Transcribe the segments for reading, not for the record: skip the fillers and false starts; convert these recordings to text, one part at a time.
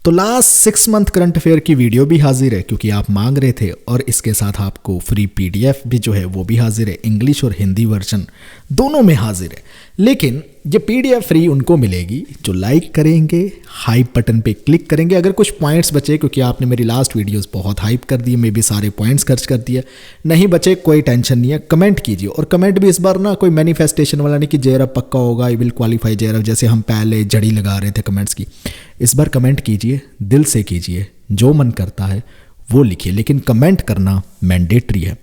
तो last 6 month current affair की video भी हाजिर है क्योंकि आप मांग रहे थे, और इसके साथ आपको फ्री पीडीएफ भी जो है वो भी हाजिर है, इंग्लिश और हिंदी वर्जन दोनों में हाजिर है। लेकिन ये पीडीएफ फ्री उनको मिलेगी जो लाइक करेंगे, हाइप बटन पे क्लिक करेंगे। अगर कुछ पॉइंट्स बचे, क्योंकि आपने मेरी लास्ट वीडियोस बहुत हाइप कर दी, मैं भी सारे पॉइंट्स खर्च कर दिए, नहीं बचे कोई टेंशन नहीं है, कमेंट कीजिए। और कमेंट भी इस बार ना कोई मैनिफेस्टेशन वाला नहीं कि जेआरएफ पक्का होगा, आई विल क्वालिफाई जेआरएफ, जैसे हम पहले जड़ी लगा रहे थे कमेंट्स की। इस बार कमेंट कीजिए, दिल से कीजिए, जो मन करता है वो लिखिए, लेकिन कमेंट करना मैंडेटरी है।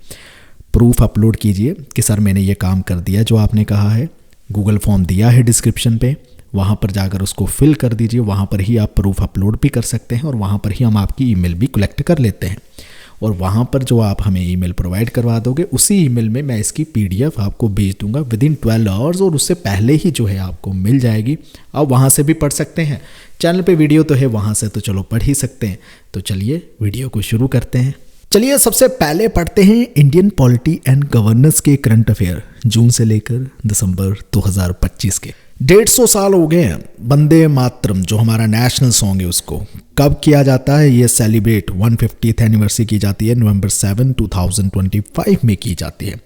प्रूफ अपलोड कीजिए कि सर मैंने ये काम कर दिया जो आपने कहा है। गूगल फॉर्म दिया है डिस्क्रिप्शन पे, वहाँ पर जाकर उसको फिल कर दीजिए। वहाँ पर ही आप प्रूफ अपलोड भी कर सकते हैं और वहाँ पर ही हम आपकी ईमेल भी कलेक्ट कर लेते हैं। और वहाँ पर जो आप हमें ईमेल प्रोवाइड करवा दोगे, उसी ईमेल में मैं इसकी पीडीएफ आपको भेज दूंगा विदिन 12 आवर्स, और उससे पहले ही जो है आपको मिल जाएगी। आप वहाँ से भी पढ़ सकते हैं, चैनल पे वीडियो तो है, वहाँ से तो चलो पढ़ ही सकते हैं। तो चलिए वीडियो को शुरू करते हैं। चलिए सबसे पहले पढ़ते हैं इंडियन पॉलिटी एंड गवर्नेंस के करंट अफेयर जून से लेकर दिसंबर 2025 के। 150 साल हो गए हैं वंदे मातरम जो हमारा नेशनल सॉन्ग है उसको कब किया जाता है, ये सेलिब्रेट 150th एनिवर्सरी की जाती है नवंबर 7, 2025 में की जाती है।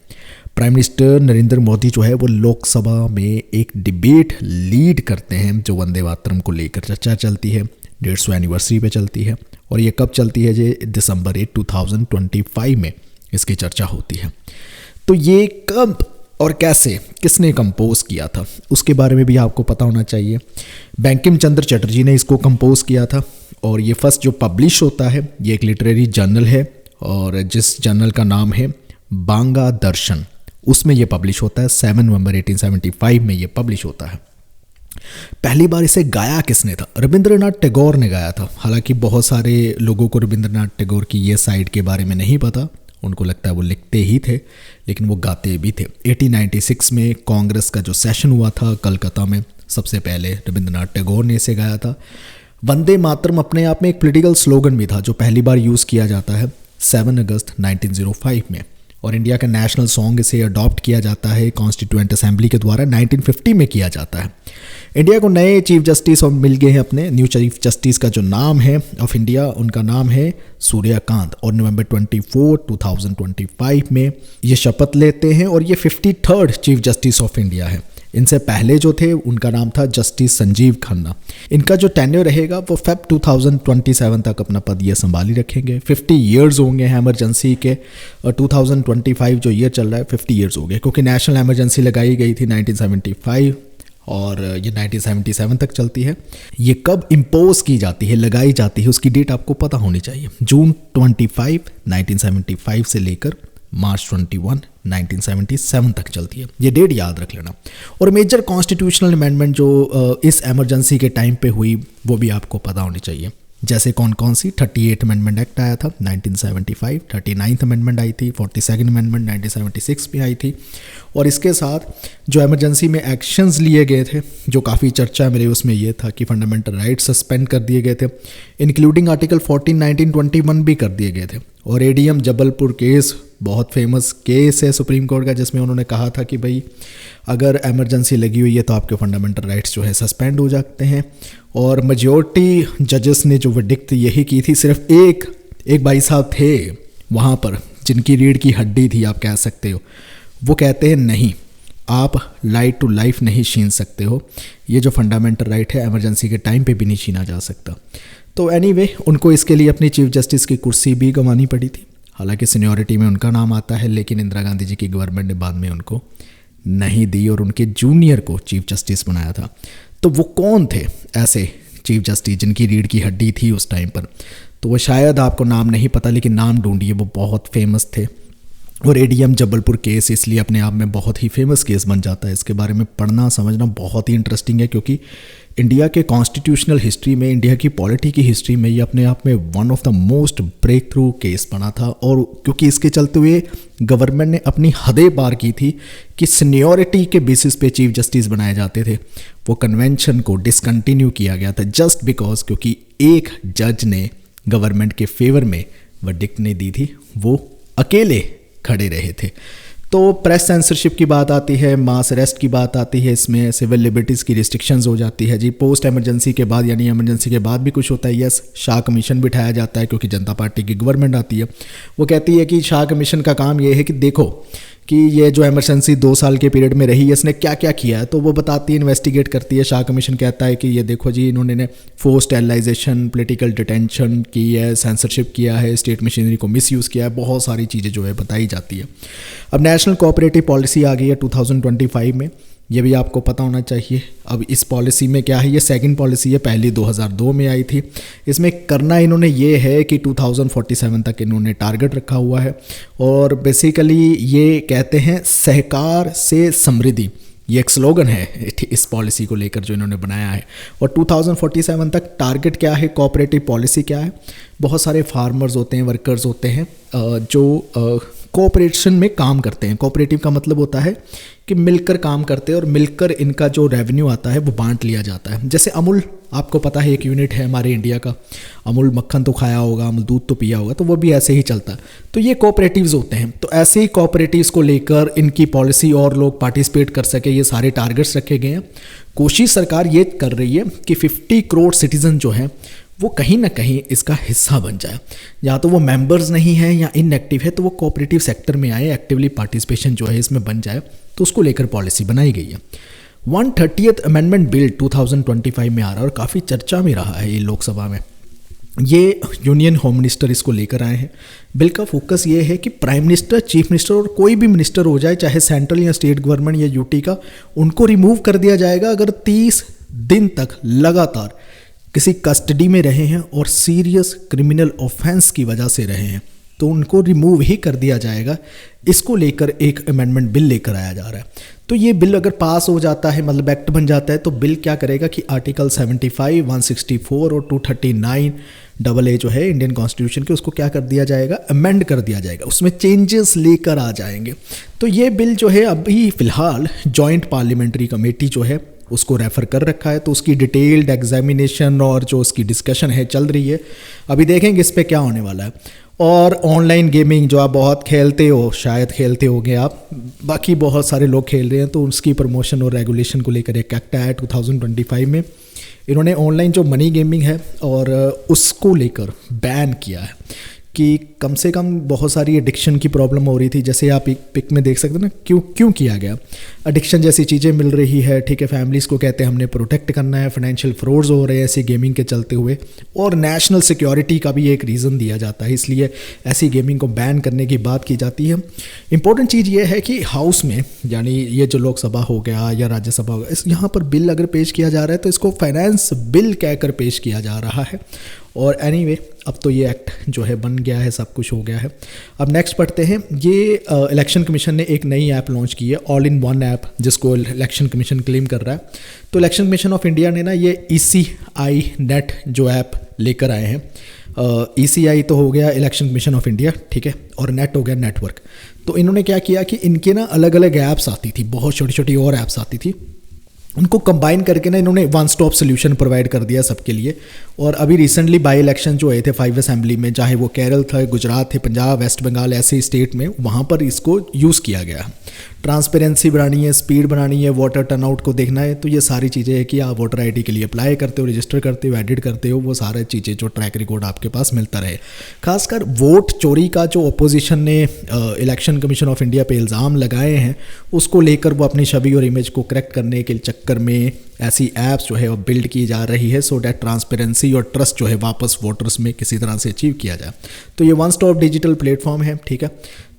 प्राइम मिनिस्टर नरेंद्र मोदी जो है वो लोकसभा में एक डिबेट लीड करते हैं जो वंदे मातरम को लेकर चर्चा चलती है, 150 एनिवर्सरी पे चलती है। और ये कब चलती है, ये दिसंबर 8, 2025 में इसकी चर्चा होती है। तो ये कब और कैसे, किसने कंपोज किया था, उसके बारे में भी आपको पता होना चाहिए। बंकिम चंद्र चटर्जी ने इसको कंपोज किया था, और ये फर्स्ट जो पब्लिश होता है ये एक लिटरेरी जर्नल है, और जिस जर्नल का नाम है बांगा दर्शन, उसमें ये पब्लिश होता है। 7 नवंबर 1875 में ये पब्लिश होता है। पहली बार इसे गाया किसने था, रविंद्रनाथ टैगोर ने गाया था। हालांकि बहुत सारे लोगों को रविंद्रनाथ टैगोर की ये साइड के बारे में नहीं पता, उनको लगता है वो लिखते ही थे, लेकिन वो गाते भी थे। 1896 में कांग्रेस का जो सेशन हुआ था कलकत्ता में, सबसे पहले रविंद्रनाथ टैगोर ने इसे गाया था। वंदे मातरम अपने आप में एक पॉलिटिकल स्लोगन भी था जो पहली बार यूज़ किया जाता है 7 अगस्त 1905 में। और इंडिया का नेशनल सॉन्ग इसे अडॉप्ट किया जाता है कॉन्स्टिट्यूएंट असेंबली के द्वारा 1950 में किया जाता है। इंडिया को नए चीफ जस्टिस और मिल गए हैं अपने। न्यू चीफ जस्टिस का जो नाम है ऑफ इंडिया, उनका नाम है सूर्यकांत, और नवंबर 24, 2025 में ये शपथ लेते हैं, और ये 53rd chief justice of India है। इनसे पहले जो थे उनका नाम था जस्टिस संजीव खन्ना। इनका जो टेन्योर रहेगा वो फेब 2027 तक अपना पद ये संभाली रखेंगे। 50 ईयर्स होंगे हैं इमरजेंसी के, और 2025 जो ईयर चल रहा है 50 ईयर्स हो गए, क्योंकि नेशनल इमरजेंसी लगाई गई थी 1975 और ये 1977 तक चलती है। ये कब इम्पोज की जाती है, लगाई जाती है, उसकी डेट आपको पता होनी चाहिए। जून 25, 1975 से लेकर मार्च 21, 1977 तक चलती है। ये डेट याद रख लेना। और मेजर कॉन्स्टिट्यूशनल अमेंडमेंट जो इस इमरजेंसी के टाइम पे हुई वो भी आपको पता होनी चाहिए। जैसे कौन कौन सी, 38 अमेंडमेंट एक्ट आया था 1975, 39th अमेंडमेंट आई थी, 42nd अमेंडमेंट 1976 में आई थी। और इसके साथ जो इमरजेंसी में एक्शंस लिए गए थे, जो काफ़ी चर्चा मेरे उसमें ये था कि फंडामेंटल राइट्स सस्पेंड कर दिए गए थे, इंक्लूडिंग आर्टिकल 14, 19, 21 भी कर दिए गए थे। और एडीएम जबलपुर केस बहुत फेमस केस है सुप्रीम कोर्ट का, जिसमें उन्होंने कहा था कि भाई अगर इमरजेंसी लगी हुई है तो आपके फंडामेंटल राइट्स जो है सस्पेंड हो जाते हैं। और मेजॉरिटी जजेस ने जो वर्डिक्ट यही की थी। सिर्फ एक भाई साहब थे वहाँ पर जिनकी रीढ़ की हड्डी थी आप कह सकते हो, वो कहते हैं नहीं, आप राइट टू लाइफ नहीं छीन सकते हो, ये जो फंडामेंटल राइट है इमरजेंसी के टाइम पे भी नहीं छीना जा सकता। तो एनीवे उनको इसके लिए अपनी चीफ जस्टिस की कुर्सी भी गंवानी पड़ी थी। हालांकि सीनियरिटी में उनका नाम आता है, लेकिन इंदिरा गांधी जी की गवर्नमेंट ने बाद में उनको नहीं दी और उनके जूनियर को चीफ जस्टिस बनाया था। तो वो कौन थे ऐसे चीफ जस्टिस जिनकी रीढ़ की हड्डी थी उस टाइम पर? तो वो शायद आपको नाम नहीं पता, लेकिन नाम ढूंढिए, वो बहुत फेमस थे। और एडीएम जबलपुर केस इसलिए अपने आप में बहुत ही फेमस केस बन जाता है। इसके बारे में पढ़ना समझना बहुत ही इंटरेस्टिंग है, क्योंकि इंडिया के कॉन्स्टिट्यूशनल हिस्ट्री में, इंडिया की पॉलिटी की हिस्ट्री में ये अपने आप में one of the most breakthrough case बना था। और क्योंकि इसके चलते हुए गवर्नमेंट ने अपनी हदें पार की थी कि सीनियरिटी के बेसिस पे चीफ जस्टिस बनाए जाते थे, वो कन्वेंशन को डिसकंटिन्यू किया गया था जस्ट बिकॉज क्योंकि एक जज ने गवर्नमेंट के फेवर में वर्डिक्ट नहीं दी थी, वो अकेले खड़े रहे थे। तो प्रेस सेंसरशिप की बात आती है, मास अरेस्ट की बात आती है, इसमें सिविल लिबर्टीज़ की रिस्ट्रिक्शंस हो जाती है जी। पोस्ट एमरजेंसी के बाद यानी एमरजेंसी के बाद भी कुछ होता है, यस, शाह कमीशन बिठाया जाता है क्योंकि जनता पार्टी की गवर्नमेंट आती है। वो कहती है कि शाह कमीशन का काम ये है कि देखो कि ये जो एमरजेंसी 2 साल के पीरियड में रही है इसने क्या क्या किया है, तो वो बताती है, इन्वेस्टिगेट करती है। शाह कमीशन कहता है कि ये देखो जी, इन्होंने फोर्स स्टेरिलाइजेशन, पॉलिटिकल डिटेंशन की है, सेंसरशिप किया है, स्टेट मशीनरी को मिसयूज़ किया है, बहुत सारी चीज़ें जो है बताई जाती है। अब नेशनल कोऑपरेटिव पॉलिसी आ गई है 2025 में, ये भी आपको पता होना चाहिए। अब इस पॉलिसी में क्या है, ये सेकंड पॉलिसी है, पहली 2002 में आई थी। इसमें करना इन्होंने ये है कि 2047 तक इन्होंने टारगेट रखा हुआ है और बेसिकली ये कहते हैं सहकार से समृद्धि, ये एक स्लोगन है इस पॉलिसी को लेकर जो इन्होंने बनाया है। और 2047 तक टारगेट क्या है, कोऑपरेटिव पॉलिसी क्या है, बहुत सारे फार्मर्स होते हैं, वर्कर्स होते हैं जो कोऑपरेशन में काम करते हैं। कोऑपरेटिव का मतलब होता है कि मिलकर काम करते हैं और मिलकर इनका जो रेवेन्यू आता है वो बांट लिया जाता है। जैसे अमूल, आपको पता है एक यूनिट है हमारे इंडिया का, अमूल मक्खन तो खाया होगा, अमूल दूध तो पिया होगा, तो वो भी ऐसे ही चलता है। तो ये कोऑपरेटिव्स होते हैं। तो ऐसे ही कोऑपरेटिव्स को लेकर इनकी पॉलिसी और लोग पार्टिसिपेट कर सके, ये सारे टारगेट्स रखे गए हैं। कोशिश सरकार ये कर रही है कि 50 करोड़ सिटीजन जो हैं वो कहीं ना कहीं इसका हिस्सा बन जाए। या तो वो मेंबर्स नहीं है या इनएक्टिव है, तो वो कोऑपरेटिव सेक्टर में आए, एक्टिवली पार्टिसिपेशन जो है इसमें बन जाए, तो उसको लेकर पॉलिसी बनाई गई है। 130th अमेंडमेंट बिल 2025 में आ रहा है और काफ़ी चर्चा में रहा है ये लोकसभा में। ये यूनियन होम मिनिस्टर इसको लेकर आए हैं। बिल का फोकस ये है कि प्राइम मिनिस्टर, चीफ मिनिस्टर और कोई भी मिनिस्टर हो जाए, चाहे सेंट्रल या स्टेट गवर्नमेंट या यूटी का, उनको रिमूव कर दिया जाएगा अगर 30 दिन तक लगातार किसी कस्टडी में रहे हैं और सीरियस क्रिमिनल ऑफेंस की वजह से रहे हैं, तो उनको रिमूव ही कर दिया जाएगा। इसको लेकर एक अमेंडमेंट बिल लेकर आया जा रहा है। तो ये बिल अगर पास हो जाता है, मतलब एक्ट बन जाता है, तो बिल क्या करेगा कि आर्टिकल 75, 164 और 239 जो है इंडियन कॉन्स्टिट्यूशन के, उसको क्या कर दिया जाएगा, अमेंड कर दिया जाएगा, उसमें चेंजेस लेकर आ जाएंगे। तो ये बिल जो है अभी फ़िलहाल जॉइंट पार्लियामेंट्री कमेटी जो है उसको रेफ़र कर रखा है, तो उसकी डिटेल्ड एग्जामिनेशन और जो उसकी डिस्कशन है चल रही है। अभी देखेंगे इस पे क्या होने वाला है। और ऑनलाइन गेमिंग जो आप बहुत खेलते हो, शायद खेलते होंगे आप, बाकी बहुत सारे लोग खेल रहे हैं, तो उसकी प्रमोशन और रेगुलेशन को लेकर एक एक्ट आया 2025 में। इन्होंने ऑनलाइन जो मनी गेमिंग है और उसको लेकर बैन किया है कि कम से कम बहुत सारी एडिक्शन की प्रॉब्लम हो रही थी। जैसे आप पिक में देख सकते हैं ना, क्यों किया गया, एडिक्शन जैसी चीज़ें मिल रही है, ठीक है, फैमिलीज़ को कहते हैं हमने प्रोटेक्ट करना है, फाइनेंशियल फ्रॉड्स हो रहे हैं ऐसी गेमिंग के चलते हुए, और नेशनल सिक्योरिटी का भी एक रीज़न दिया जाता है, इसलिए ऐसी गेमिंग को बैन करने की बात की जाती है। इंपॉर्टेंट चीज़ ये है कि हाउस में, यानी ये जो लोकसभा हो गया या राज्यसभा हो गया, यहाँ पर बिल अगर पेश किया जा रहा है तो इसको फाइनेंस बिल कहकर पेश किया जा रहा है। और एनीवे अब तो ये एक्ट जो है बन गया है, सब कुछ हो गया है। अब नेक्स्ट पढ़ते हैं। ये इलेक्शन कमीशन ने एक नई ऐप लॉन्च की है, ऑल इन वन ऐप, जिसको इलेक्शन कमीशन क्लेम कर रहा है। तो इलेक्शन कमीशन ऑफ इंडिया ने ना ये ECI नेट जो ऐप लेकर आए हैं। ECI तो हो गया इलेक्शन कमीशन ऑफ इंडिया, ठीक है, और नेट हो गया नेटवर्क। तो इन्होंने क्या किया कि इनके ना अलग अलग ऐप्स आती थी, बहुत छोटी छोटी और ऐप्स आती थी, उनको कंबाइन करके ना इन्होंने वन स्टॉप सोल्यूशन प्रोवाइड कर दिया सबके लिए। और अभी रिसेंटली बाई इलेक्शन जो हुए थे 5 असेंबली में, चाहे वो केरल था, गुजरात थे, पंजाब, वेस्ट बंगाल, ऐसे स्टेट में, वहाँ पर इसको यूज़ किया गया। ट्रांसपेरेंसी बढ़ानी है, स्पीड बढ़ानी है, वोटर टर्नआउट को देखना है, तो ये सारी चीज़ें है कि आप वोटर ID के लिए अप्लाई करते हो, रजिस्टर करते हो, एडिट करते हो, वो सारी चीज़ें जो ट्रैक रिकॉर्ड आपके पास मिलता रहे। खासकर वोट चोरी का जो अपोजिशन ने इलेक्शन कमीशन ऑफ इंडिया पे इल्ज़ाम लगाए हैं, उसको लेकर वो अपनी छवि और इमेज को करेक्ट करने के चक्कर में ऐसी ऐप्स जो है वो बिल्ड की जा रही है, सो डैट ट्रांसपेरेंसी और ट्रस्ट जो है वापस वोटर्स में किसी तरह से अचीव किया जाए। तो ये वन स्टॉप डिजिटल प्लेटफॉर्म है, ठीक है।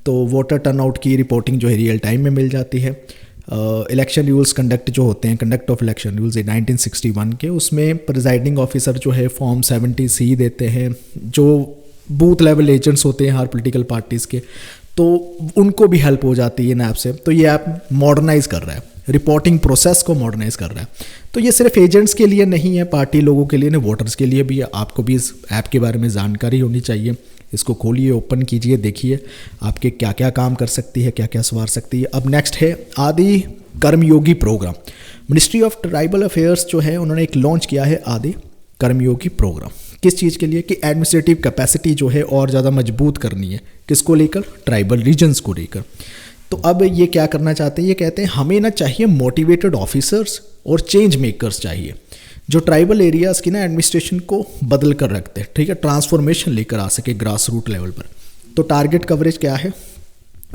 तो वोटर टर्नआउट की रिपोर्टिंग जो है रियल टाइम में मिल जाती है। इलेक्शन रूल्स कंडक्ट जो होते हैं, कंडक्ट ऑफ इलेक्शन रूल्स 1961 के, उसमें प्रिजाइडिंग ऑफिसर जो है फॉर्म 70C देते हैं। जो बूथ लेवल एजेंट्स होते हैं हर पॉलिटिकल पार्टीज़ के, तो उनको भी हेल्प हो जाती है इन ऐप से। तो ये ऐप मॉडर्नाइज कर रहा है, रिपोर्टिंग प्रोसेस को मॉडर्नाइज कर रहा है। तो ये सिर्फ एजेंट्स के लिए नहीं है, पार्टी लोगों के लिए नहीं, वोटर्स के लिए भी है। आपको भी इस ऐप के बारे में जानकारी होनी चाहिए। इसको खोलिए, ओपन कीजिए, देखिए आपके क्या क्या काम कर सकती है, क्या क्या संवार सकती है। अब नेक्स्ट है Adi Karmayogi programme. Ministry of tribal affairs जो है उन्होंने एक लॉन्च किया है आदि कर्मयोगी प्रोग्राम। किस चीज़ के लिए कि एडमिनिस्ट्रेटिव कैपेसिटी जो है और ज़्यादा मजबूत करनी है। किसको लेकर? ट्राइबल रीजन्स को लेकर। तो अब ये क्या करना चाहते हैं, ये कहते हैं हमें ना चाहिए मोटिवेटेड ऑफिसर्स और चेंज मेकर्स चाहिए जो ट्राइबल एरियाज़ की ना एडमिनिस्ट्रेशन को बदल कर रखते हैं, ठीक है, ट्रांसफॉर्मेशन लेकर आ सके ग्रास रूट लेवल पर। तो टारगेट कवरेज क्या है,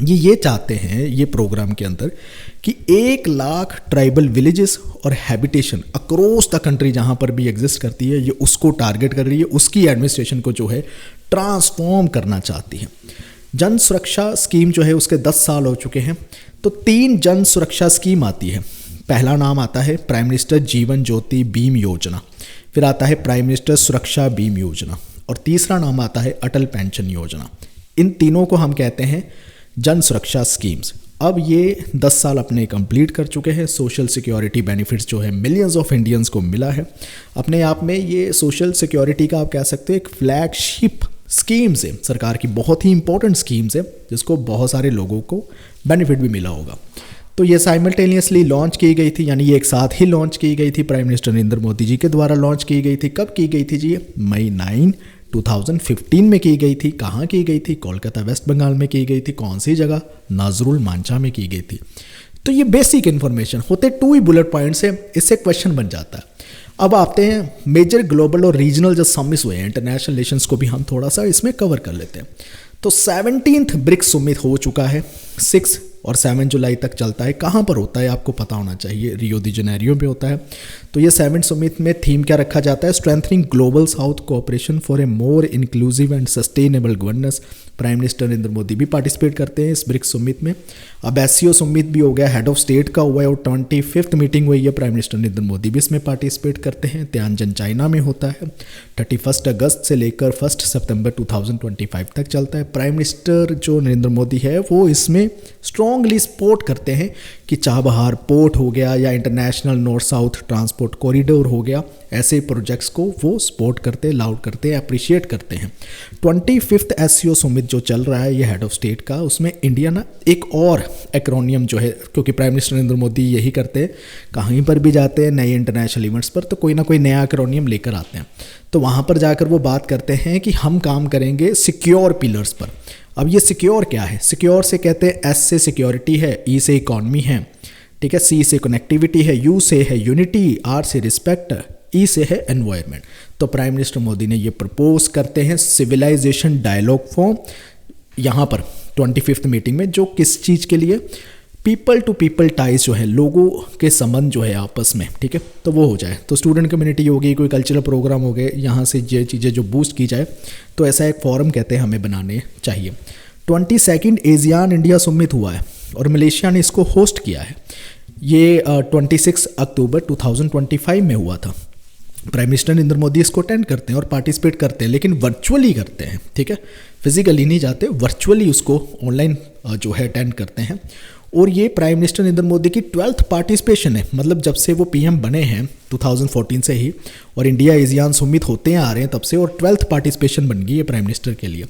ये चाहते हैं ये प्रोग्राम के अंदर कि 1 लाख ट्राइबल विलेजेस और हैबिटेशन अक्रॉस द कंट्री जहाँ पर भी एग्जिस्ट करती है, ये उसको टारगेट कर रही है, उसकी एडमिनिस्ट्रेशन को जो है ट्रांसफॉर्म करना चाहती है। जन सुरक्षा स्कीम जो है उसके 10 साल हो चुके हैं, तो 3 जन सुरक्षा स्कीम आती है। पहला नाम आता है prime minister Jeevan Jyoti beam योजना, फिर आता है प्राइम मिनिस्टर सुरक्षा बीम योजना, और तीसरा नाम आता है अटल पेंशन योजना। इन तीनों को हम कहते हैं जन सुरक्षा स्कीम्स। अब ये 10 साल अपने कंप्लीट कर चुके हैं। सोशल सिक्योरिटी बेनिफिट्स जो है मिलियंस ऑफ इंडियंस को मिला है। अपने आप में ये सोशल सिक्योरिटी का आप कह सकते हो एक फ्लैगशिप स्कीम्स है, सरकार की बहुत ही इंपॉर्टेंट स्कीम्स है जिसको बहुत सारे लोगों को बेनिफिट भी मिला होगा। तो ये साइमल्टेनियसली लॉन्च की गई थी, यानी ये एक साथ ही लॉन्च की गई थी, प्राइम मिनिस्टर नरेंद्र मोदी जी के द्वारा लॉन्च की गई थी। कब की गई थी जी? मई 9, 2015 में की गई थी। कहाँ की गई थी? कोलकाता वेस्ट बंगाल में की गई थी। कौन सी जगह? नाजरुल मांझा में की गई थी। तो ये बेसिक इन्फॉर्मेशन होते 2 ही बुलेट पॉइंट्स है, इससे क्वेश्चन बन जाता है। अब आते हैं मेजर ग्लोबल और रीजनल जो समिट्स हुए हैं, इंटरनेशनल रिलेशंस को भी हम थोड़ा सा इसमें कवर कर लेते हैं। तो 17th ब्रिक्स समिट हो चुका है, 6 और 7 जुलाई तक चलता है। कहाँ पर होता है आपको पता होना चाहिए, रियो दी जेनेरियो पे होता है। तो ये 7 समिट में थीम क्या रखा जाता है? Strengthening global south cooperation for a more inclusive and sustainable governance. Prime minister Narendra Modi भी पार्टिसिपेट करते हैं इस ब्रिक्स समिट में। अब एससीओ समिट भी हो गया, हेड ऑफ स्टेट का हुआ है, और 25th मीटिंग हुई है, प्राइम मिनिस्टर नरेंद्र मोदी भी इसमें पार्टिसिपेट करते हैं। तियानजन चाइना में होता है, 31 अगस्त से लेकर 1 सितंबर 2025 तक चलता है। प्राइम मिनिस्टर जो नरेंद्र मोदी है वो इसमें स्ट्रॉन्गली सपोर्ट करते हैं कि चाबहार पोर्ट हो गया या international north south transport corridor हो गया, ऐसे प्रोजेक्ट्स को वो सपोर्ट करते, लाउड करते, अप्रिशिएट करते हैं। 25th एससीओ समिट जो चल रहा है ये हेड ऑफ स्टेट का, उसमें इंडिया ना एक और एक्रोनियम जो है, क्योंकि प्राइम मिनिस्टर नरेंद्र मोदी यही करते हैं, कहीं पर भी जाते हैं नए इंटरनेशनल इवेंट्स पर तो कोई ना कोई नया एक्रोनियम लेकर आते हैं। तो वहाँ पर जाकर वो बात करते हैं कि हम काम करेंगे सिक्योर पिलर्स पर। अब ये सिक्योर क्या है? सिक्योर से कहते हैं एस से सिक्योरिटी है, ई से इकॉनमी है, ठीक है, सी से कनेक्टिविटी है, यू से है यूनिटी, आर से रिस्पेक्ट, ई से है एनवायरनमेंट। तो प्राइम मिनिस्टर मोदी ने ये प्रपोज करते हैं सिविलाइजेशन डायलॉग फॉर्म यहाँ पर 25th मीटिंग में, जो किस चीज़ के लिए? पीपल टू पीपल टाइज जो है, लोगों के संबंध जो है आपस में, ठीक है, तो वो हो जाए। तो स्टूडेंट कम्युनिटी होगी, कोई कल्चरल प्रोग्राम हो गए, यहाँ से ये चीज़ें जो बूस्ट की जाए, तो ऐसा एक फॉरम कहते हैं हमें बनाने चाहिए। 22nd एशियान इंडिया समिट हुआ है और मलेशिया ने इसको होस्ट किया है। ये 26 अक्टूबर 2025 में हुआ था। प्राइम मिनिस्टर नरेंद्र मोदी इसको अटेंड करते हैं और पार्टिसिपेट करते हैं, लेकिन वर्चुअली करते हैं, ठीक है, फिजिकली नहीं जाते, वर्चुअली उसको ऑनलाइन जो है अटेंड करते हैं। और ये प्राइम मिनिस्टर नरेंद्र मोदी की 12th पार्टिसिपेशन है, मतलब जब से वो पीएम बने हैं 2014 से ही, और इंडिया एशियान समिट होते आ रहे हैं तब से, और 12th पार्टिसिपेशन बन गई है प्राइम मिनिस्टर के लिए।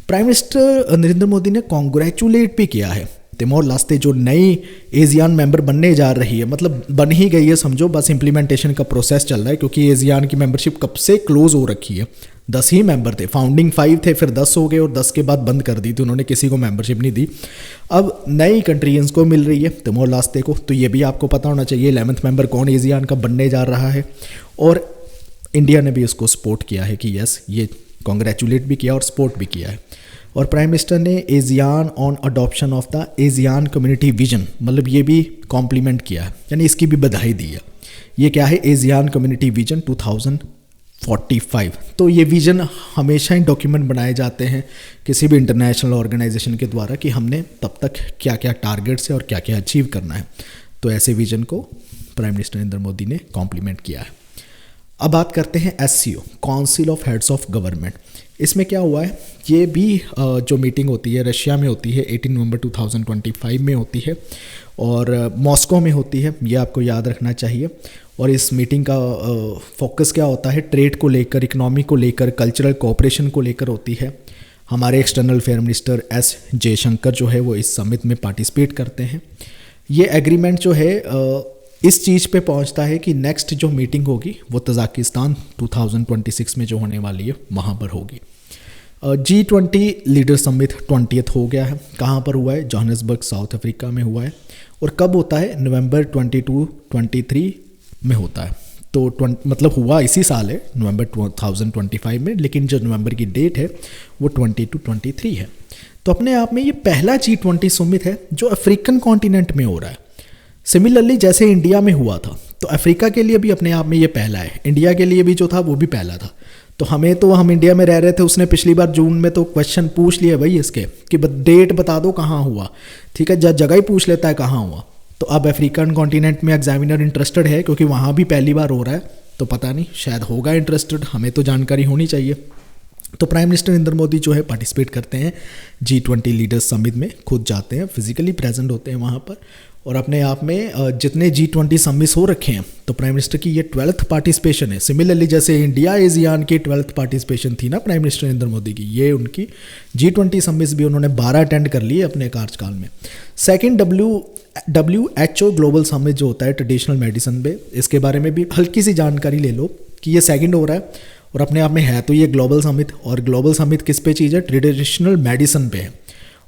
प्राइम मिनिस्टर नरेंद्र मोदी ने कॉन्ग्रेचुलेट भी किया है तिमोर लास्ते जो नई एशियान मेंबर बनने जा रही है, मतलब बन ही गई है समझो, बस इम्प्लीमेंटेशन का प्रोसेस चल रहा है, क्योंकि एशियान की मेंबरशिप कब से क्लोज हो रखी है। 10 ही मेंबर थे, फाउंडिंग 5 थे, फिर 10 हो गए, और 10 के बाद बंद कर दी थी उन्होंने, किसी को मेंबरशिप नहीं दी। अब नई कंट्रीज को मिल रही है, तिमोर लास्ते को, तो ये भी आपको पता होना चाहिए 11th मेंबर कौन एशियान का बनने जा रहा है। और इंडिया ने भी उसको सपोर्ट किया है कि यस, ये कॉन्ग्रेचुलेट भी किया और सपोर्ट भी किया है। और प्राइम मिनिस्टर ने ASEAN on adoption of the ASEAN community vision, मतलब ये भी कॉम्प्लीमेंट किया है, यानी इसकी भी बधाई दी है। ये क्या है? ASEAN community vision 2045। तो ये विजन हमेशा ही डॉक्यूमेंट बनाए जाते हैं किसी भी इंटरनेशनल ऑर्गेनाइजेशन के द्वारा कि हमने तब तक क्या क्या टारगेट्स है और क्या क्या अचीव करना है। तो ऐसे विजन को प्राइम मिनिस्टर नरेंद्र मोदी ने कॉम्प्लीमेंट किया है। अब बात करते हैं SCO, council of heads of government. इसमें क्या हुआ है? ये भी जो मीटिंग होती है रशिया में होती है, 18 नवंबर 2025 में होती है, और मॉस्को में होती है, ये आपको याद रखना चाहिए। और इस मीटिंग का फोकस क्या होता है? ट्रेड को लेकर, इकोनॉमी को लेकर, कल्चरल कोऑपरेशन को लेकर होती है। हमारे external affair minister S Jaishankar जो है वो इस समिट में पार्टिसिपेट करते हैं। ये एग्रीमेंट जो है इस चीज़ पे पहुंचता है कि नेक्स्ट जो मीटिंग होगी वो तजाकिस्तान 2026 में जो होने वाली है वहाँ पर होगी। G20 लीडर समिट 20th हो गया है। कहाँ पर हुआ है? जोहानिसबर्ग साउथ अफ्रीका में हुआ है। और कब होता है? नवंबर 22-23 में होता है। तो मतलब हुआ इसी साल है, नवंबर 2025 में, लेकिन जो नवंबर की डेट है वो 22-23 है। तो अपने आप में ये पहला G20 समिट है जो अफ्रीकन कॉन्टिनेंट में हो रहा है। सिमिलरली जैसे इंडिया में हुआ था, तो अफ्रीका के लिए भी अपने आप में ये पहला है। इंडिया के लिए भी जो था वो भी पहला था। तो हम इंडिया में रह रहे थे, उसने पिछली बार जून में तो क्वेश्चन पूछ लिया भाई इसके कि डेट बता दो कहाँ हुआ, ठीक है, जगह ही पूछ लेता है कहाँ हुआ। तो अब अफ्रीकन कॉन्टिनेंट में एग्जामिनर इंटरेस्टेड है क्योंकि वहाँ भी पहली बार हो रहा है, तो पता नहीं शायद होगा इंटरेस्टेड, हमें तो जानकारी होनी चाहिए। तो प्राइम मिनिस्टर नरेंद्र मोदी जो है पार्टिसिपेट करते हैं G20 लीडर्स समिट में, खुद जाते हैं, फिजिकली प्रेजेंट होते हैं वहाँ पर। और अपने आप में जितने G20 समिट्स हो रखे हैं, तो प्राइम मिनिस्टर की ये 12th पार्टिसिपेशन है। सिमिलरली जैसे इंडिया एशियान की 12th पार्टिसिपेशन थी ना प्राइम मिनिस्टर नरेंद्र मोदी की, ये उनकी G20 समिट्स भी उन्होंने 12 अटेंड कर लिए अपने कार्यकाल में। सेकेंड WHO ग्लोबल समिट जो होता है ट्रेडिशनल मेडिसिन पे, इसके बारे में भी हल्की सी जानकारी ले लो कि ये सेकेंड हो रहा है। और अपने आप में है तो ये ग्लोबल समिट, और ग्लोबल समिट किस पे चीज़ है? ट्रेडिशनल मेडिसिन पे है।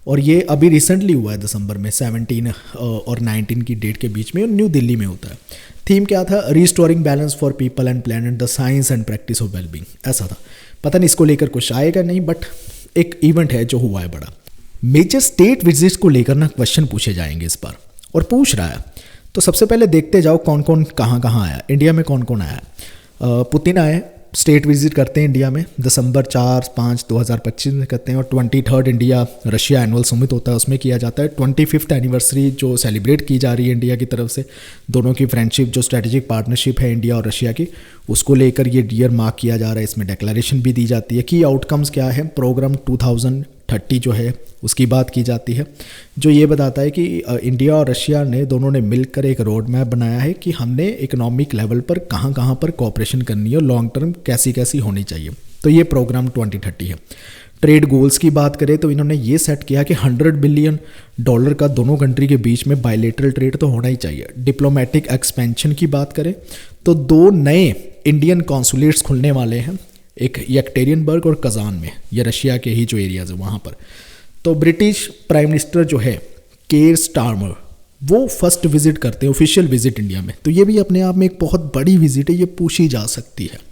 और ये अभी रिसेंटली हुआ है दिसंबर में 17 और 19 की डेट के बीच में, और न्यू दिल्ली में होता है। थीम क्या था? Restoring balance for people and planet, the science and practice of wellbeing, ऐसा था। पता नहीं इसको लेकर कुछ आएगा नहीं, बट एक इवेंट है जो हुआ है बड़ा। मेजर स्टेट विजिट्स को लेकर ना क्वेश्चन पूछे जाएंगे इस बार, और पूछ रहा है। तो सबसे पहले देखते जाओ कौन कौन कहाँ कहाँ आया। इंडिया में कौन कौन आया? पुतिन आए, स्टेट विजिट करते हैं इंडिया में, दिसंबर 4-5 2025 में करते हैं। और 23rd India Russia annual summit होता है, उसमें किया जाता है। 25th एनिवर्सरी जो सेलिब्रेट की जा रही है इंडिया की तरफ से, दोनों की फ्रेंडशिप जो स्ट्रेटेजिक पार्टनरशिप है इंडिया और रशिया की, उसको लेकर ये ईयर मार्क किया जा रहा है। इसमें डिक्लेरेशन भी दी जाती है कि आउटकम्स क्या है, प्रोग्राम 2030 जो है उसकी बात की जाती है, जो ये बताता है कि इंडिया और रशिया ने दोनों ने मिलकर एक रोड मैप बनाया है कि हमने इकोनॉमिक लेवल पर कहाँ कहाँ पर कोऑपरेशन करनी है और लॉन्ग टर्म कैसी कैसी होनी चाहिए। तो ये प्रोग्राम 2030 है। ट्रेड गोल्स की बात करें तो इन्होंने ये सेट किया कि $100 बिलियन का दोनों कंट्री के बीच में बायलेटरल ट्रेड तो होना ही चाहिए। डिप्लोमेटिक एक्सपेंशन की बात करें तो 2 नए इंडियन कॉन्सुलेट्स खुलने वाले हैं, एक येकटेरिनबर्ग और कजान में, ये रशिया के ही जो एरियाज है वहाँ पर। तो ब्रिटिश प्राइम मिनिस्टर जो है केयर स्टारमर, वो फर्स्ट विजिट करते हैं, ऑफिशियल विजिट इंडिया में। तो ये भी अपने आप में एक बहुत बड़ी विजिट है, ये पूछी जा सकती है।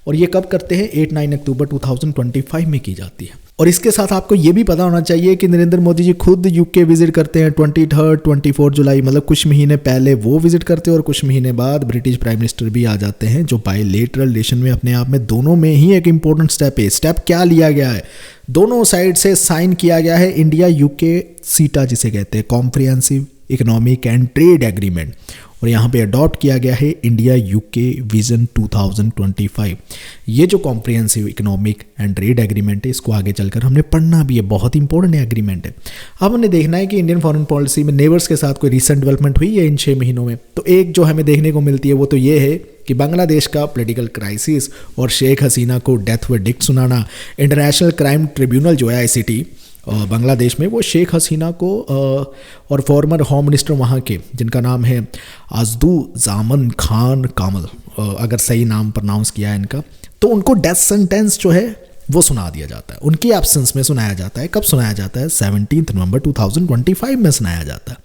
और ये कब करते हैं? 8-9 अक्टूबर 2025 में की जाती है। और इसके साथ आपको ये भी पता होना चाहिए कि नरेंद्र मोदी जी खुद यूके विजिट करते हैं 23-24 जुलाई, मतलब कुछ महीने पहले वो विजिट करते हैं, और कुछ महीने बाद ब्रिटिश प्राइम मिनिस्टर भी आ जाते हैं, जो बायलेटरल रिलेशन में अपने आप में दोनों में ही एक इंपॉर्टेंट स्टेप है। स्टेप क्या लिया गया है? दोनों साइड से साइन किया गया है इंडिया यूके सीटा जिसे कहते हैं, comprehensive economic and trade agreement, और यहाँ पे अडॉप्ट किया गया है इंडिया यूके विजन 2025। ये जो comprehensive economic and trade agreement है, इसको आगे चलकर हमने पढ़ना भी है, बहुत इंपॉर्टेंट एग्रीमेंट है। अब हमने देखना है कि इंडियन फॉरेन पॉलिसी में नेबर्स के साथ कोई रिसेंट डेवलपमेंट हुई है इन 6 महीनों में। तो एक जो हमें देखने को मिलती है वो तो ये है कि बांग्लादेश का पॉलिटिकल क्राइसिस और शेख हसीना को डेथ वर्डिक्ट सुनाना। इंटरनेशनल क्राइम ट्रिब्यूनल जो है ICT बांग्लादेश में, वो शेख हसीना को और फॉर्मर होम मिनिस्टर वहाँ के, जिनका नाम है अज़्दुज़्ज़ामान खान कामल, अगर सही नाम प्रोनाउंस किया है इनका, तो उनको डेथ सेंटेंस जो है वो सुना दिया जाता है, उनकी एब्सेंस में सुनाया जाता है। कब सुनाया जाता है? 17 नवंबर 2025 में सुनाया जाता है।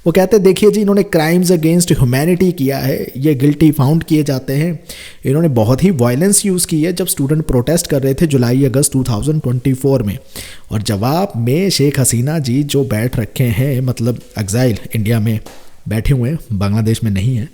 वो कहते हैं देखिए जी, इन्होंने क्राइम्स अगेंस्ट ह्यूमैनिटी किया है, ये गिल्टी फाउंड किए जाते हैं। इन्होंने बहुत ही वायलेंस यूज़ की है जब स्टूडेंट प्रोटेस्ट कर रहे थे जुलाई अगस्त 2024 में। और जवाब में शेख हसीना जी जो बैठ रखे हैं, मतलब एग्जाइल इंडिया में बैठे हुए हैं, बांग्लादेश में नहीं है,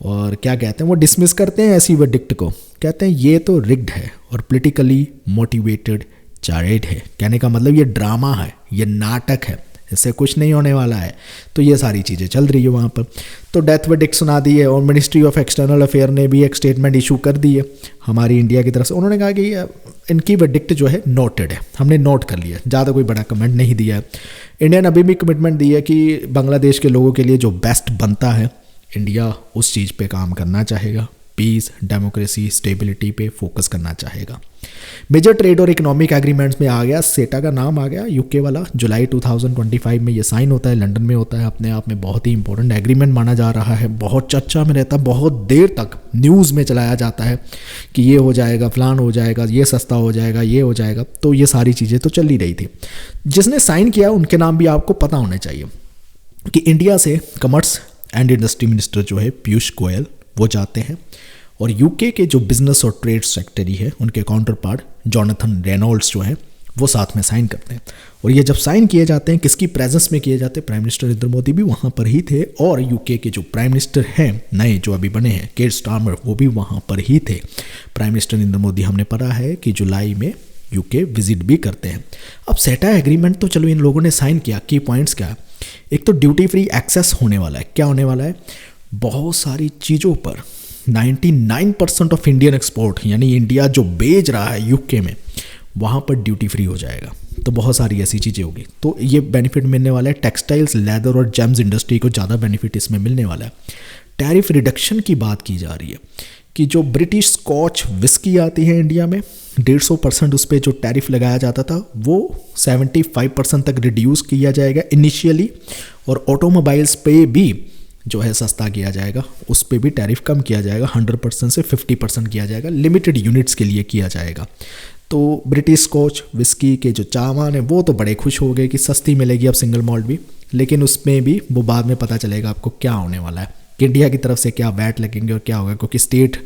और क्या कहते हैं, वो डिसमिस करते हैं ऐसी वर्डिक्ट को, कहते हैं ये तो रिग्ड है और पॉलिटिकली मोटिवेटेड चारेड है। कहने का मतलब ये ड्रामा है, ये नाटक है, इससे कुछ नहीं होने वाला है। तो ये सारी चीज़ें चल रही है वहाँ पर। तो डेथ वर्डिक्ट सुना दी है, और मिनिस्ट्री ऑफ एक्सटर्नल अफेयर ने भी एक स्टेटमेंट इशू कर दी है हमारी इंडिया की तरफ से। उन्होंने कहा कि इनकी वर्डिक्ट जो है नोटेड है, हमने नोट कर लिया, ज़्यादा कोई बड़ा कमेंट नहीं दिया है। इंडिया ने अभी भी कमिटमेंट दी है कि बांग्लादेश के लोगों के लिए जो बेस्ट बनता है, इंडिया उस चीज़ पे काम करना चाहेगा, पीस, डेमोक्रेसी, स्टेबिलिटी पे फोकस करना चाहेगा। मेजर ट्रेड और इकोनॉमिक एग्रीमेंट्स में आ गया सेटा का नाम आ गया, यूके वाला। जुलाई 2025 में ये साइन होता है, लंदन में होता है। अपने आप में बहुत ही इंपॉर्टेंट एग्रीमेंट माना जा रहा है, बहुत चर्चा में रहता है, बहुत देर तक न्यूज़ में चलाया जाता है कि ये हो जाएगा, फलान हो जाएगा, ये सस्ता हो जाएगा, ये हो जाएगा। तो ये सारी चीज़ें तो चल ही रही थी। जिसने साइन किया उनके नाम भी आपको पता होने चाहिए कि इंडिया से कॉमर्स एंड इंडस्ट्री मिनिस्टर जो है पीयूष गोयल वो जाते हैं, और यूके के जो बिजनेस और ट्रेड सेक्रेटरी है उनके काउंटर पार्ट जोनाथन रेनॉल्ड्स जो है वो साथ में साइन करते हैं। और ये जब साइन किए जाते हैं किसकी प्रेजेंस में किए जाते हैं, प्राइम मिनिस्टर नरेंद्र मोदी भी वहाँ पर ही थे, और यूके के जो प्राइम मिनिस्टर हैं नए जो अभी बने हैं केयर स्टारमर वो भी वहाँ पर ही थे। प्राइम मिनिस्टर नरेंद्र मोदी हमने पढ़ा है कि जुलाई में यूके विजिट भी करते हैं। अब सेटा एग्रीमेंट तो चलो इन लोगों ने साइन किया, की पॉइंट्स क्या है, एक तो ड्यूटी फ्री एक्सेस होने वाला है। क्या होने वाला है, बहुत सारी चीज़ों पर 99% ऑफ इंडियन एक्सपोर्ट यानी इंडिया जो बेच रहा है यूके में वहाँ पर ड्यूटी फ्री हो जाएगा। तो बहुत सारी ऐसी चीज़ें होगी, तो ये बेनिफिट मिलने वाला है। टेक्सटाइल्स, लेदर और जेम्स इंडस्ट्री को ज़्यादा बेनिफिट इसमें मिलने वाला है। टैरिफ रिडक्शन की बात की जा रही है कि जो ब्रिटिश स्कॉच विस्की आती है इंडिया में 150% उस पर जो टैरिफ लगाया जाता था वो 75% तक रिड्यूस किया जाएगा इनिशियली, और ऑटोमोबाइल्स पे भी जो है सस्ता किया जाएगा, उस पे भी टैरिफ कम किया जाएगा, 100% से 50% किया जाएगा, लिमिटेड यूनिट्स के लिए किया जाएगा। तो ब्रिटिश स्कॉच विस्की के जो चाहवान है वो तो बड़े खुश हो गए कि सस्ती मिलेगी अब सिंगल मॉल्ट भी, लेकिन उसमें भी वो बाद में पता चलेगा आपको क्या होने वाला है कि इंडिया की तरफ से क्या वैट लगेंगे और क्या होगा, क्योंकि स्टेट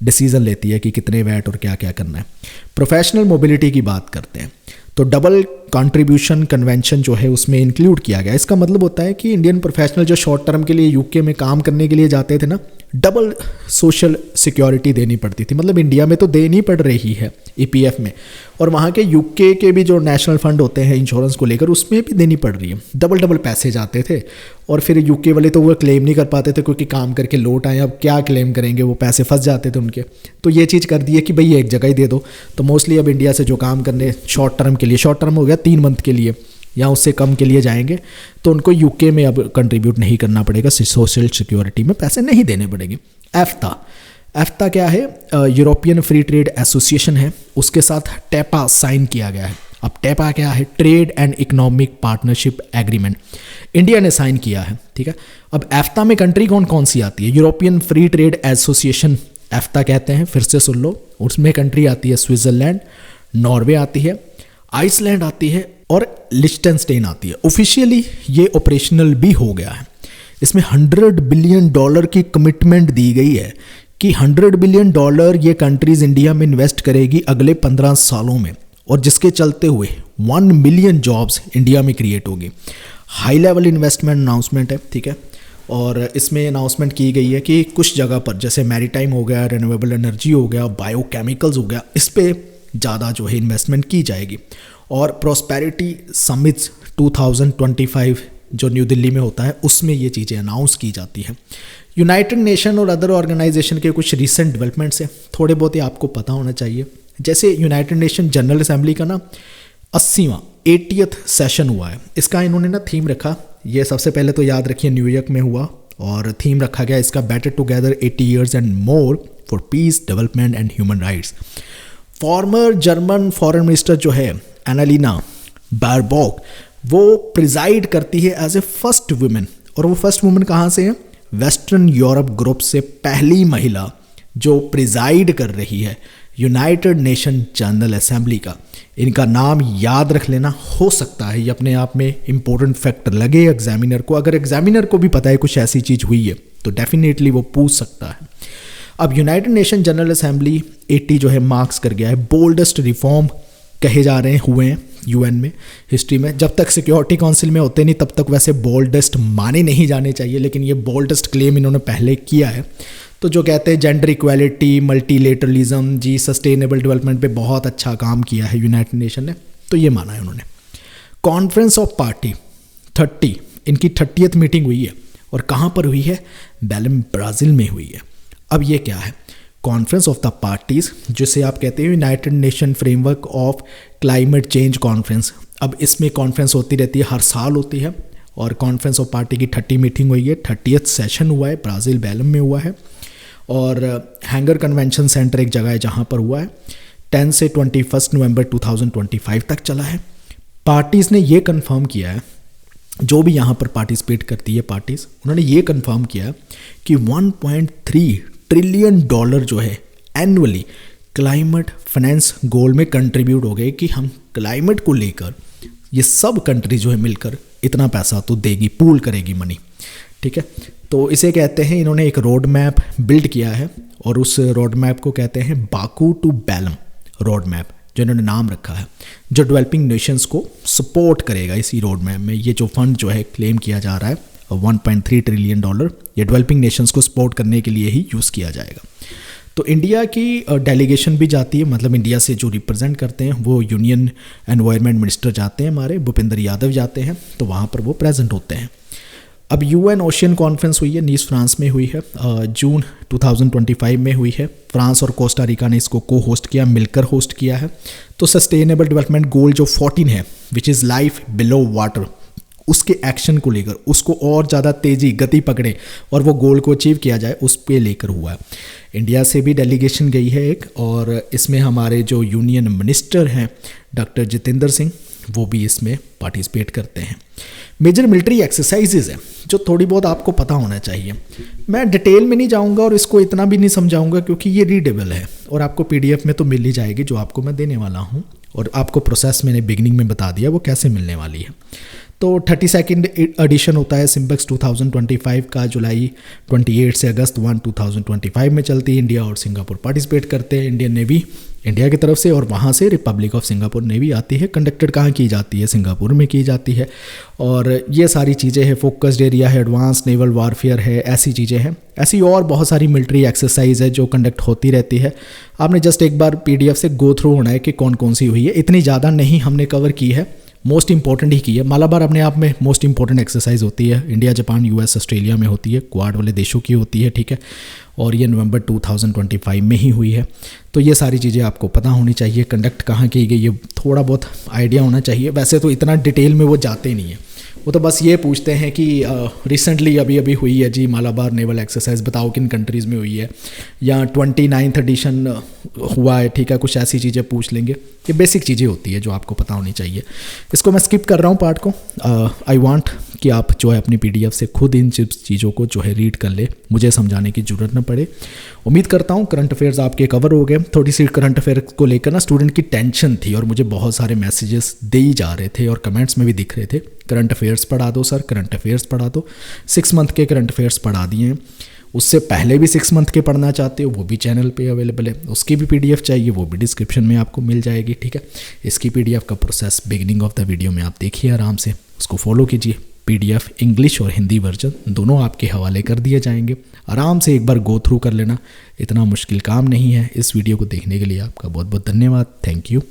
डिसीजन लेती है कि कितने वैट और क्या क्या करना है। प्रोफेशनल मोबिलिटी की बात करते हैं तो डबल कंट्रीब्यूशन कन्वेंशन जो है उसमें इंक्लूड किया गया। इसका मतलब होता है कि इंडियन प्रोफेशनल जो शॉर्ट टर्म के लिए यूके में काम करने के लिए जाते थे ना, डबल सोशल सिक्योरिटी देनी पड़ती थी। मतलब इंडिया में तो देनी पड़ रही है ईपीएफ में, और वहाँ के यूके के भी जो नेशनल फंड होते हैं इंश्योरेंस को लेकर उसमें भी देनी पड़ रही है। डबल डबल पैसे जाते थे, और फिर यूके वाले तो वो क्लेम नहीं कर पाते थे क्योंकि काम करके लौट आए, अब क्या क्लेम करेंगे, वो पैसे फंस जाते थे उनके। तो ये चीज़ कर दी है कि भाई एक जगह ही दे दो। तो मोस्टली अब इंडिया से जो काम करने शॉर्ट टर्म के लिए, शॉर्ट टर्म हो गया 3 मंथ के लिए या उससे कम के लिए जाएंगे, तो उनको यूके में अब कंट्रीब्यूट नहीं करना पड़ेगा, सोशल सिक्योरिटी में पैसे नहीं देने पड़ेंगे। एफ्ता क्या है, यूरोपियन फ्री ट्रेड एसोसिएशन है, उसके साथ टेपा साइन किया गया है। अब टेपा क्या है, trade and economic partnership agreement, India ने साइन किया है, ठीक है। अब एफ्ता में कंट्री कौन कौन सी आती है, यूरोपियन फ्री ट्रेड एसोसिएशन एफ्ता कहते हैं, फिर से सुन लो। उसमें कंट्री आती है स्विट्जरलैंड, नॉर्वे आती है, आइसलैंड आती है और लिechtenstein आती है। ऑफिशियली ये ऑपरेशनल भी हो गया है। इसमें $100 बिलियन की कमिटमेंट दी गई है कि $100 बिलियन ये कंट्रीज इंडिया में इन्वेस्ट करेगी अगले 15 सालों में, और जिसके चलते हुए 1 मिलियन जॉब्स इंडिया में क्रिएट होगी। हाई लेवल इन्वेस्टमेंट अनाउंसमेंट है, ठीक है। और इसमें अनाउंसमेंट की गई है कि कुछ जगह पर जैसे मैरीटाइम हो गया, रिन्यूएबल एनर्जी हो गया, बायोकेमिकल्स हो गया, इस पर ज़्यादा जो है इन्वेस्टमेंट की जाएगी। और प्रॉस्पेरिटी समिट्स 2025 जो न्यू दिल्ली में होता है उसमें ये चीज़ें अनाउंस की जाती हैं। यूनाइटेड नेशन और अदर ऑर्गेनाइजेशन के कुछ रिसेंट डेवलपमेंट्स हैं, थोड़े बहुत ही आपको पता होना चाहिए। जैसे यूनाइटेड नेशन जनरल असेंबली का ना 80वां सेशन हुआ है। इसका इन्होंने ना थीम रखा, ये सबसे पहले तो याद रखिए न्यूयॉर्क में हुआ, और थीम रखा गया इसका better together 80 years and more for piece, development and human rights. Farmer German foreign minister जो है एनालिना बारबॉक, वो प्रिजाइड करती है एज ए फर्स्ट वुमेन, और वो फर्स्ट वुमेन कहाँ से है, वेस्टर्न यूरोप ग्रुप से पहली महिला जो प्रिजाइड कर रही है यूनाइटेड नेशन जनरल असेंबली का। इनका नाम याद रख लेना, हो सकता है ये अपने आप में इंपॉर्टेंट फैक्टर लगे एग्जामिनर को। अगर एग्जामिनर को भी पता है कुछ ऐसी चीज़ हुई है तो डेफिनेटली वो पूछ सकता है। अब यूनाइटेड नेशन जनरल असेंबली 80 जो है मार्क्स कर गया है, बोल्डेस्ट रिफॉर्म कहे जा रहे हैं हुए हैं यूएन में हिस्ट्री में। जब तक सिक्योरिटी काउंसिल में होते नहीं तब तक वैसे बोल्डेस्ट माने नहीं जाने चाहिए, लेकिन ये बोल्डेस्ट क्लेम इन्होंने पहले किया है। तो जो कहते हैं जेंडर इक्वालिटी, मल्टीलेटरलिज्म जी, सस्टेनेबल डेवलपमेंट पे बहुत अच्छा काम किया है यूनाइटेड नेशन ने, तो ये माना है उन्होंने। कॉन्फ्रेंस ऑफ पार्टी 30, इनकी 30th मीटिंग हुई है, और कहाँ पर हुई है, बेलम ब्राज़ील में हुई है। अब ये क्या है, कॉन्फ्रेंस ऑफ द पार्टीज, जिसे आप कहते हैं United nation framework of climate change conference. अब इसमें कॉन्फ्रेंस होती रहती है, हर साल होती है, और कॉन्फ्रेंस ऑफ पार्टी की 30 मीटिंग हुई है, 30th सेशन हुआ है, ब्राज़ील बेलम में हुआ है। और हैंगर कन्वेंशन सेंटर एक जगह है जहाँ पर हुआ है। 10 से 21 नवंबर 2025 तक चला है। पार्टीज़ ने ये कंफर्म किया है, जो भी यहाँ पर पार्टिसिपेट करती है पार्टीज़, उन्होंने ये कंफर्म किया कि 1.3 ट्रिलियन डॉलर जो है एनुअली क्लाइमेट फाइनेंस गोल में कंट्रीब्यूट हो गए कि हम क्लाइमेट को लेकर ये सब कंट्री जो है मिलकर इतना पैसा तो देगी, पूल करेगी मनी, ठीक है। तो इसे कहते हैं, इन्होंने एक रोड मैप बिल्ड किया है और उस रोड मैप को कहते हैं Baku to Belum road map, जो इन्होंने नाम रखा है, जो डेवलपिंग नेशंस को सपोर्ट करेगा। इसी रोड मैप में ये जो फंड जो है क्लेम किया जा रहा है 1.3 ट्रिलियन डॉलर, ये डेवलपिंग नेशंस को सपोर्ट करने के लिए ही यूज़ किया जाएगा। तो इंडिया की डेलीगेशन भी जाती है, मतलब इंडिया से जो रिप्रेजेंट करते हैं वो यूनियन एनवायरनमेंट मिनिस्टर जाते हैं, हमारे भूपेंद्र यादव जाते हैं, तो वहाँ पर वो प्रेजेंट होते हैं। अब यूएन ओशियन कॉन्फ्रेंस हुई है, नीस फ्रांस में हुई है, जून 2025 में हुई है। फ्रांस और कोस्टा रिका ने इसको को होस्ट किया, मिलकर होस्ट किया है। तो सस्टेनेबल डेवलपमेंट गोल जो 14 है, which is life below water, उसके एक्शन को लेकर, उसको और ज़्यादा तेज़ी गति पकड़े और वो गोल को अचीव किया जाए, उस पे लेकर हुआ है। इंडिया से भी डेलीगेशन गई है एक, और इसमें हमारे जो यूनियन मिनिस्टर हैं डॉक्टर जितेंद्र सिंह, वो भी इसमें पार्टिसिपेट करते हैं। मेजर मिलिट्री एक्सरसाइजेज है जो थोड़ी बहुत आपको पता होना चाहिए। मैं डिटेल में नहीं जाऊंगा और इसको इतना भी नहीं समझाऊंगा क्योंकि ये रीडेबल है और आपको पीडीएफ में तो मिल ही जाएगी जो आपको मैं देने वाला हूँ, और आपको प्रोसेस मैंने बिगनिंग में बता दिया वो कैसे मिलने वाली है। तो 32nd एडिशन होता है सिम्बेक्स 2025 का, जुलाई 28 से अगस्त 1 2025 में चलती है। इंडिया और सिंगापुर पार्टिसिपेट करते हैं, इंडियन नेवी इंडिया की तरफ से, और वहाँ से रिपब्लिक ऑफ सिंगापुर नेवी आती है। कंडक्टेड कहाँ की जाती है? सिंगापुर में की जाती है। और ये सारी चीज़ें हैं, फोकस्ड एरिया है, एडवांस नेवल वारफेयर है, ऐसी चीज़ें हैं। ऐसी और बहुत सारी मिलिट्री एक्सरसाइज है जो कंडक्ट होती रहती है। आपने जस्ट एक बार पीडीएफ से गो थ्रू होना है कि कौन कौन सी हुई है। इतनी ज़्यादा नहीं हमने कवर की है, मोस्ट इंपॉर्टेंट ही की है। मालाबार अपने आप में मोस्ट इंपॉर्टेंट एक्सरसाइज होती है, इंडिया जापान यूएस ऑस्ट्रेलिया में होती है, क्वाड वाले देशों की होती है, ठीक है। और ये नवंबर 2025 में ही हुई है। तो ये सारी चीज़ें आपको पता होनी चाहिए, कंडक्ट कहाँ की गई, ये थोड़ा बहुत आइडिया होना चाहिए। वैसे तो इतना डिटेल में वो जाते नहीं हैं, वो तो बस ये पूछते हैं कि रिसेंटली अभी हुई है जी मालाबार नेवल एक्सरसाइज, बताओ किन कंट्रीज़ में हुई है, या 29th एडिशन हुआ है, ठीक है, कुछ ऐसी चीज़ें पूछ लेंगे। ये बेसिक चीज़ें होती है जो आपको पता होनी चाहिए। इसको मैं स्किप कर रहा हूँ पार्ट को। आई वांट कि आप जो है अपनी पीडीएफ से खुद इन चीज़ों को जो है रीड कर ले, मुझे समझाने की ज़रूरत न पड़े। उम्मीद करता हूँ करंट अफेयर्स आपके कवर हो गए। थोड़ी सी करंट अफेयर को लेकर ना स्टूडेंट की टेंशन थी और मुझे बहुत सारे मैसेजेस दे ही जा रहे थे और कमेंट्स में भी दिख रहे थे, करंट अफेयर्स पढ़ा दो सर, करंट अफेयर्स पढ़ा दो। 6 मंथ के करंट अफेयर्स पढ़ा दिए हैं, उससे पहले भी 6 मंथ के पढ़ना चाहते हो वो भी चैनल पे अवेलेबल है, उसकी भी पीडीएफ चाहिए वो भी डिस्क्रिप्शन में आपको मिल जाएगी, ठीक है। इसकी पीडीएफ का process beginning of the video में आप देखिए, आराम से उसको फॉलो कीजिए। पीडीएफ इंग्लिश और हिंदी वर्जन दोनों आपके हवाले कर दिए जाएंगे, आराम से एक बार गो थ्रू कर लेना, इतना मुश्किल काम नहीं है। इस वीडियो को देखने के लिए आपका बहुत बहुत धन्यवाद, थैंक यू।